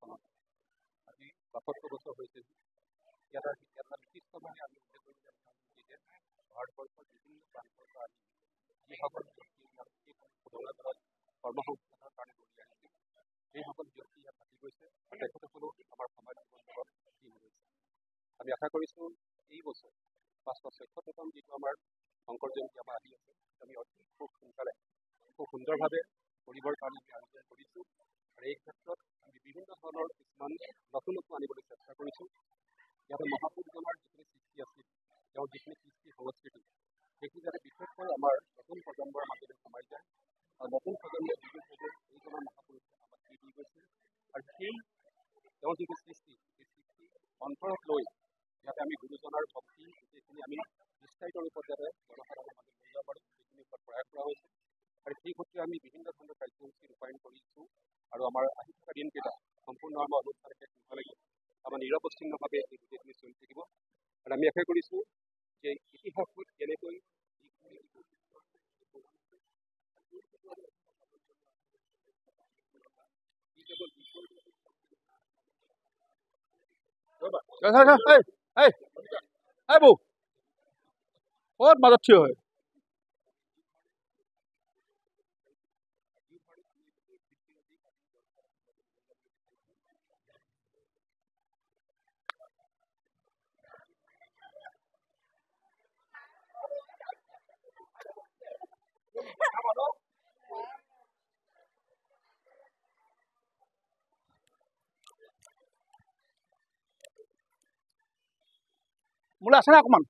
চনত আজি ৭২ বছৰ হৈছে। এটা বিশিষ্ট মানে আমি উল্লেখ কৰিবলৈ যে ভাৰতবৰ্ষৰ বিভিন্ন প্ৰান্তৰ পৰা আহি যিসকল ব্যক্তি পুতলাঘৰত কৰ্মসংস্থাপনৰ কাৰণে দৌৰি আহিছিল, সেইসকল ব্যক্তি ইয়াত থাকি গৈছে আৰু তেখেতসকলেও আমাৰ সমাজ জীৱনৰ লগত দি গৈছে। আমি আশা কৰিছোঁ এই বছৰ ৫৬০তম যিটো আমাৰ শংকৰ জয়ন্তী আমাৰ আহি আছে, আমি অতি খুব সোনকালে খুব সুন্দৰভাৱে কৰিবৰ কাৰণে আমি আয়োজন কৰিছোঁ। আৰু এই ক্ষেত্ৰত আমি বিভিন্ন ধৰণৰ কিছুমান নতুনত্ব আনিবলৈ চেষ্টা কৰিছোঁ। ইয়াতে মহাপুৰুষজনাৰ যিখিনি সৃষ্টি আছিল, তেওঁৰ যিখিনি কৃষ্টি সংস্কৃতি, সেইখিনি যাতে বিশেষকৈ আমাৰ নতুন প্ৰজন্মৰ মাজলৈ সোমাই যায় আৰু নতুন প্ৰজন্মই বিশেষভাৱে এইজনৰ মহাপুৰুষে আমাক কি দি গৈছে আৰু সেই তেওঁৰ যিটো সৃষ্টি, সেই সৃষ্টি অন্তৰত লৈ যাতে আমি গুৰুজনাৰ ভক্তি গোটেইখিনি আমি বিস্তাৰিত ৰূপত যাতে জনসাধাৰণৰ মাজত লৈ যাব পাৰোঁ, সেইখিনি ওপৰত প্ৰয়াস কৰা হৈছে। আৰু সেই সূত্ৰে আমি বিভিন্ন ধৰণৰ কাৰ্যসূচী ৰূপায়ণ কৰিছোঁ। আৰু আমাৰ আহি থকা দিনকেইটা সম্পূৰ্ণ আমাৰ অনুষ্ঠান শেষ নোহোৱালৈকে আমাৰ নিৰৱচ্ছিন্নভাৱে এই গোটেইখিনি চলি থাকিব। আৰু আমি আশা কৰিছোঁ যে ইতিহাসত কেনেকৈ ক'ত মাজত থিয় হয়? মোলৈ আছে নে অকণমান?